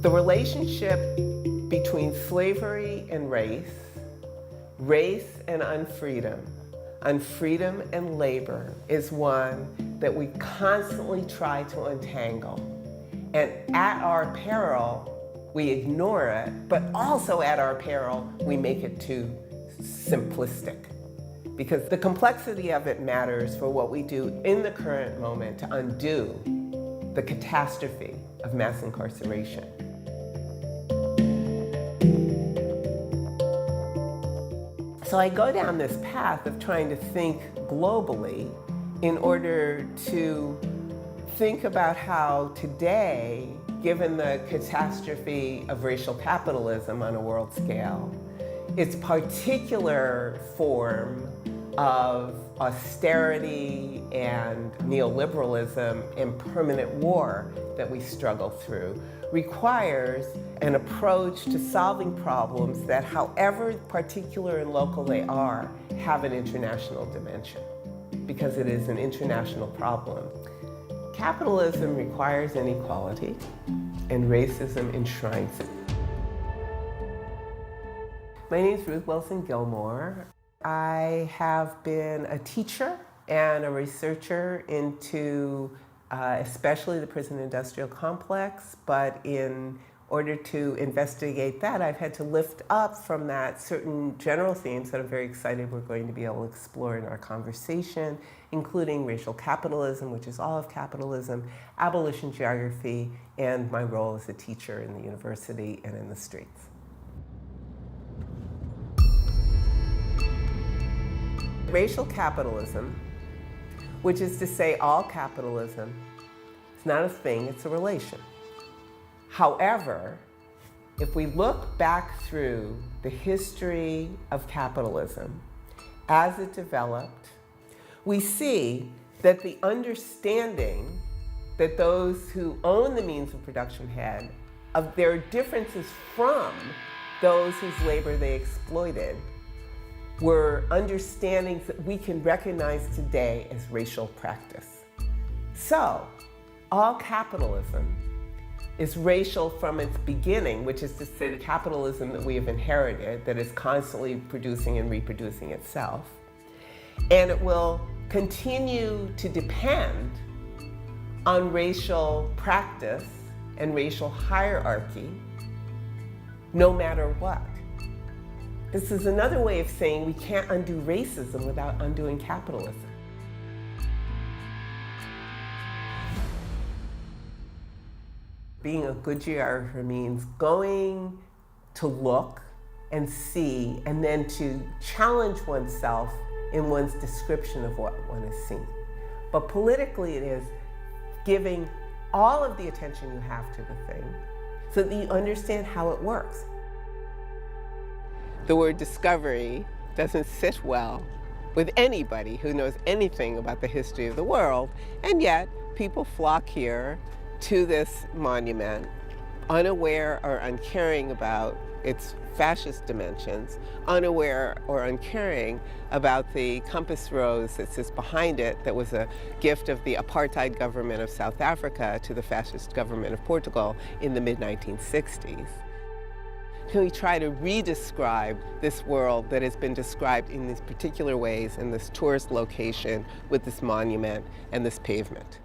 The relationship between slavery and race, race and unfreedom, unfreedom and labor is one that we constantly try to untangle. And at our peril, we ignore it, but also at our peril, we make it too simplistic. Because the complexity of it matters for what we do in the current moment to undo the catastrophe of mass incarceration. So I go down this path of trying to think globally in order to think about how today, given the catastrophe of racial capitalism on a world scale, its particular form of austerity and neoliberalism and permanent war that we struggle through requires an approach to solving problems that, however particular and local they are, have an international dimension, because it is an international problem. Capitalism requires inequality, and racism enshrines it. My name is Ruth Gilmore. I have been a teacher and a researcher into especially the prison industrial complex, but in order to investigate that, I've had to lift up from that certain general themes that I'm very excited we're going to be able to explore in our conversation, including racial capitalism, which is all of capitalism, abolition geography, and my role as a teacher in the university and in the streets. Racial capitalism, which is to say all capitalism, is not a thing, it's a relation. However, if we look back through the history of capitalism as it developed, we see that the understanding that those who own the means of production had of their differences from those whose labor they exploited were understandings that we can recognize today as racial practice. So, all capitalism is racial from its beginning, which is to say the capitalism that we have inherited that is constantly producing and reproducing itself. And it will continue to depend on racial practice and racial hierarchy no matter what. This is another way of saying we can't undo racism without undoing capitalism. Being a good geographer means going to look and see and then to challenge oneself in one's description of what one has seen. But politically it is giving all of the attention you have to the thing so that you understand how it works. The word discovery doesn't sit well with anybody who knows anything about the history of the world, and yet people flock here to this monument, unaware or uncaring about its fascist dimensions, unaware or uncaring about the compass rose that sits behind it that was a gift of the apartheid government of South Africa to the fascist government of Portugal in the mid-1960s. Can we try to re-describe this world that has been described in these particular ways in this tourist location with this monument and this pavement?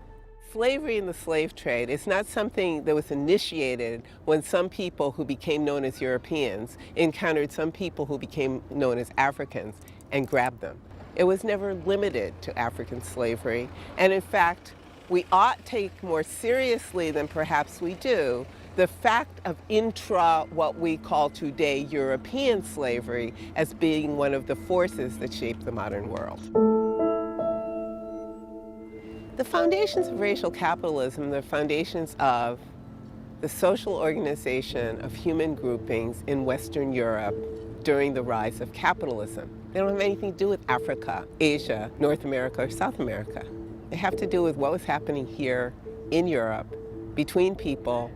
Slavery and the slave trade is not something that was initiated when some people who became known as Europeans encountered some people who became known as Africans and grabbed them. It was never limited to African slavery, and in fact, we ought to take more seriously than perhaps we do the fact of what we call today European slavery as being one of the forces that shaped the modern world. The foundations of racial capitalism, the foundations of the social organization of human groupings in Western Europe during the rise of capitalism. They don't have anything to do with Africa, Asia, North America, or South America. They have to do with what was happening here in Europe between people,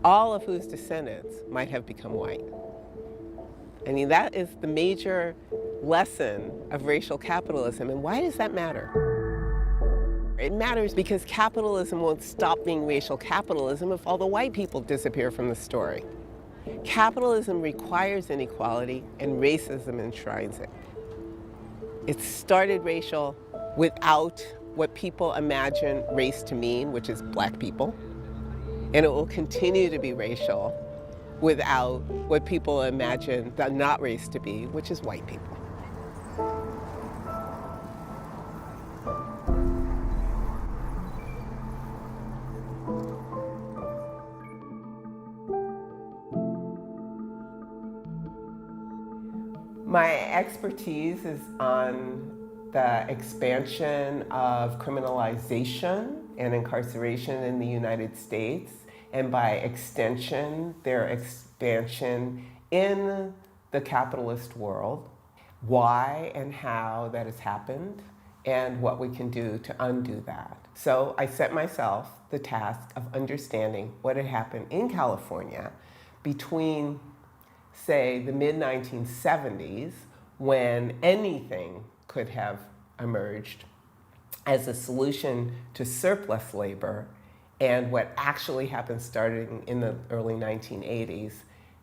all of whose descendants might have become white. I mean, that is the major lesson of racial capitalism. And why does that matter? It matters because capitalism won't stop being racial capitalism if all the white people disappear from the story. Capitalism requires inequality, and racism enshrines it. It started racial without what people imagine race to mean, which is black people, and it will continue to be racial without what people imagine the not race to be, which is white people. My expertise is on the expansion of criminalization and incarceration in the United States, and by extension, their expansion in the capitalist world, why and how that has happened, and what we can do to undo that. So I set myself the task of understanding what had happened in California between, say, the mid-1970s, when anything could have emerged as a solution to surplus labor, and what actually happened starting in the early 1980s,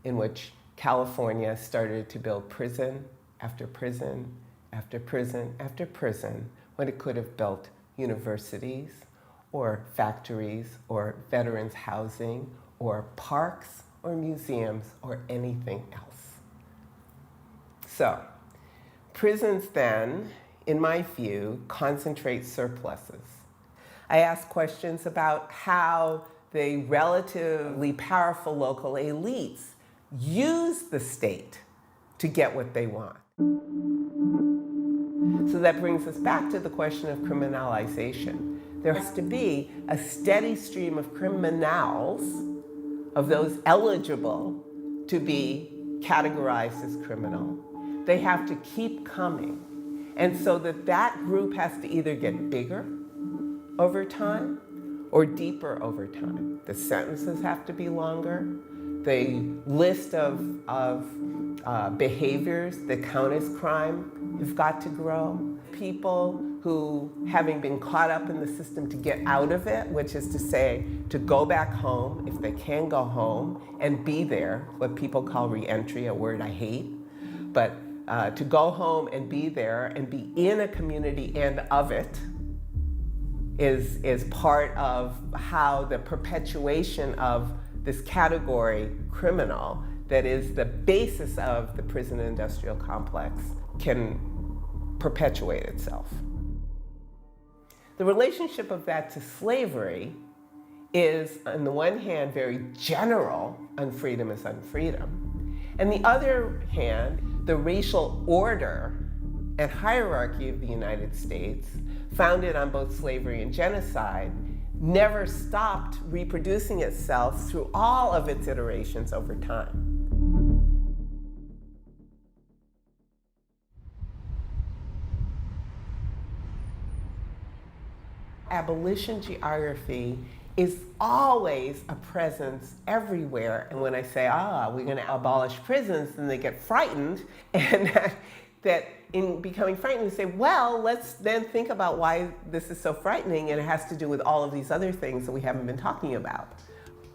in which California started to build prison after prison after prison after prison, when it could have built universities or factories or veterans housing or parks or museums or anything else. So, prisons then, in my view, concentrate surpluses. I ask questions about how the relatively powerful local elites use the state to get what they want. So that brings us back to the question of criminalization. There has to be a steady stream of criminals, of those eligible to be categorized as criminal. They have to keep coming. And so that group has to either get bigger over time or deeper over time. The sentences have to be longer. The list of behaviors that count as crime have got to grow. People who, having been caught up in the system to get out of it, which is to say, to go back home, if they can go home, and be there, what people call reentry, a word I hate, but to go home and be there and be in a community and of it is part of how the perpetuation of this category criminal that is the basis of the prison industrial complex can perpetuate itself. The relationship of that to slavery is, on the one hand, very general, unfreedom is unfreedom. And the other hand, the racial order and hierarchy of the United States, founded on both slavery and genocide, never stopped reproducing itself through all of its iterations over time. Abolition geography is always a presence everywhere. And when I say, we're going to abolish prisons, then they get frightened. And that in becoming frightened, we say, well, let's then think about why this is so frightening. And it has to do with all of these other things that we haven't been talking about.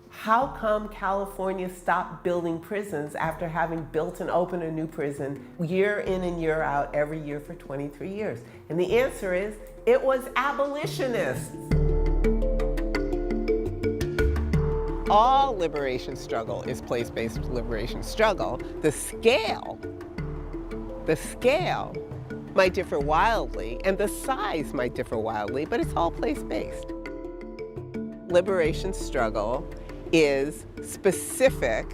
How come California stopped building prisons after having built and opened a new prison year in and year out every year for 23 years? And the answer is, it was abolitionists. All liberation struggle is place-based liberation struggle. The scale might differ wildly, and the size might differ wildly, but it's all place-based. Liberation struggle is specific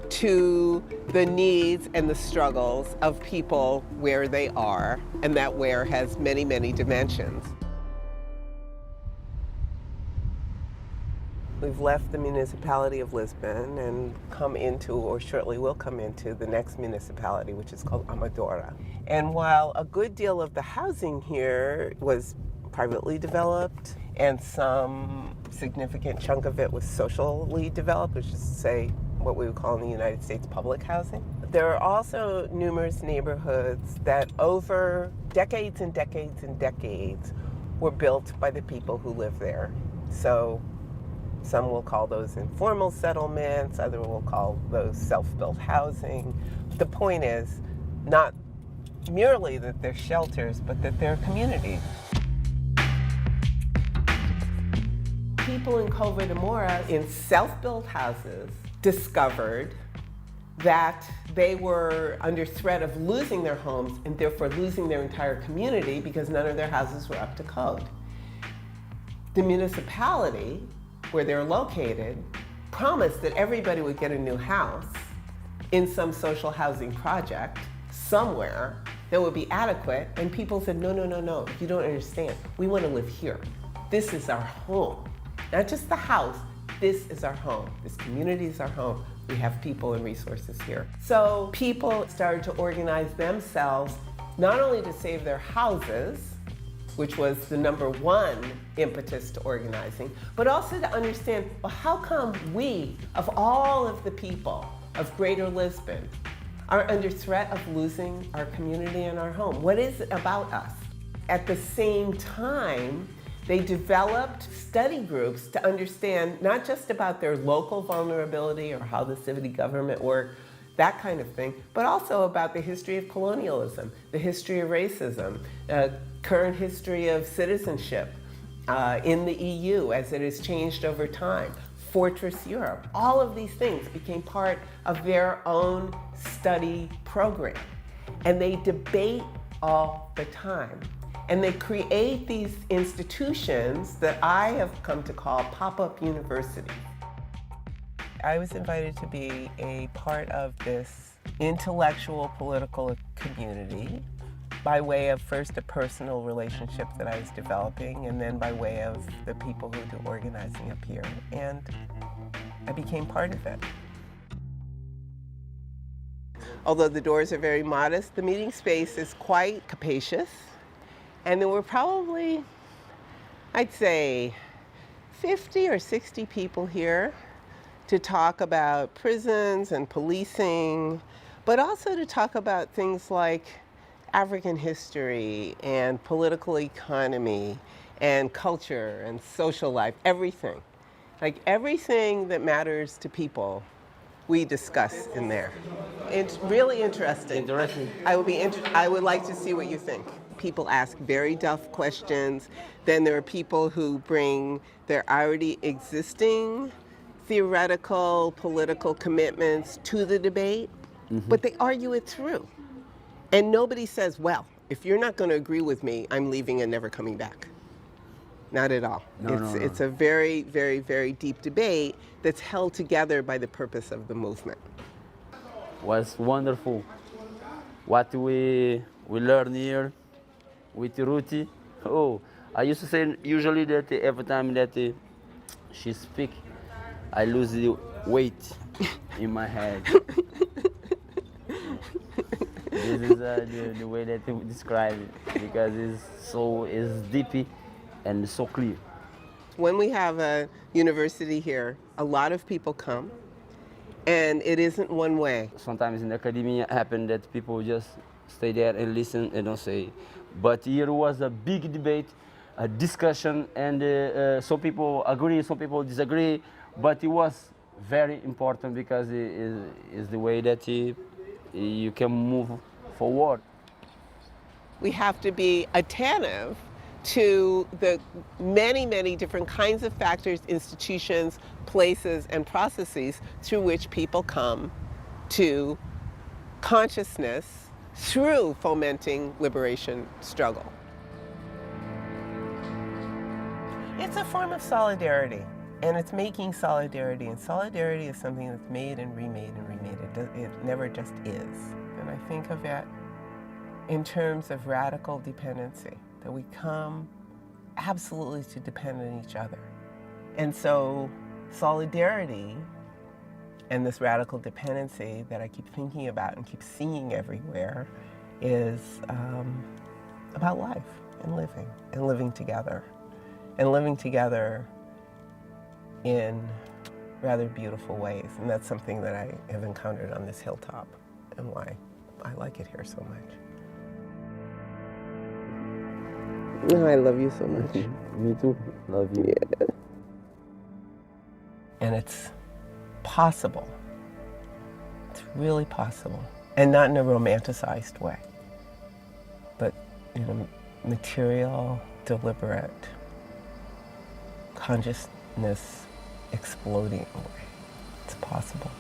to the needs and the struggles of people where they are, and that where has many, many dimensions. We've left the municipality of Lisbon and come into, or shortly will come into, the next municipality, which is called Amadora. And while a good deal of the housing here was privately developed, and some significant chunk of it was socially developed, which is to say what we would call in the United States public housing, there are also numerous neighborhoods that over decades and decades and decades were built by the people who live there. So some will call those informal settlements, others will call those self-built housing. The point is not merely that they're shelters, but that they're communities. People in Cova de Mora in self-built houses discovered that they were under threat of losing their homes and therefore losing their entire community because none of their houses were up to code. The municipality, where they're located, promised that everybody would get a new house in some social housing project somewhere that would be adequate, and people said, no, no, no, no, you don't understand. We want to live here. This is our home. Not just the house, this is our home. This community is our home. We have people and resources here. So people started to organize themselves, not only to save their houses, which was the #1 impetus to organizing, but also to understand, well, how come we, of all of the people of Greater Lisbon, are under threat of losing our community and our home? What is it about us? At the same time, they developed study groups to understand not just about their local vulnerability or how the city government worked, that kind of thing, but also about the history of colonialism, the history of racism, current history of citizenship in the EU as it has changed over time, Fortress Europe. All of these things became part of their own study program. And they debate all the time. And they create these institutions that I have come to call pop-up universities. I was invited to be a part of this intellectual political community by way of first a personal relationship that I was developing, and then by way of the people who do organizing up here. And I became part of it. Although the doors are very modest, the meeting space is quite capacious. And there were probably, I'd say, 50 or 60 people here to talk about prisons and policing, but also to talk about things like African history and political economy and culture and social life, everything. Like everything that matters to people, we discuss in there. It's really interesting. Interesting. I would like to see what you think. People ask very tough questions. Then there are people who bring their already existing theoretical political commitments to the debate, but they argue it through. And nobody says, well, if you're not going to agree with me, I'm leaving and never coming back. Not at all. It's a very, very, very deep debate that's held together by the purpose of the movement. Was wonderful. What we learned here with Ruth. Oh, I used to say usually that every time that she speak, I lose the weight in my head. This is the way that you describe it, because it's deep and so clear. When we have a university here, a lot of people come, and it isn't one way. Sometimes in academia happen that people just stay there and listen and don't say. But here was a big debate, a discussion, and some people agree, some people disagree. But it was very important because it is the way that you can move forward. We have to be attentive to the many, many different kinds of factors, institutions, places, and processes through which people come to consciousness through fomenting liberation struggle. It's a form of solidarity, and it's making solidarity, and solidarity is something that's made and remade and remade. It never just is. And I think of it in terms of radical dependency, that we come absolutely to depend on each other. And so solidarity and this radical dependency that I keep thinking about and keep seeing everywhere is about life and living together. And living together in rather beautiful ways. And that's something that I have encountered on this hilltop and why I like it here so much. Oh, I love you so much. Me too. Love you. Yeah. And it's possible. It's really possible. And not in a romanticized way, but in a material, deliberate, consciousness exploding way. It's possible.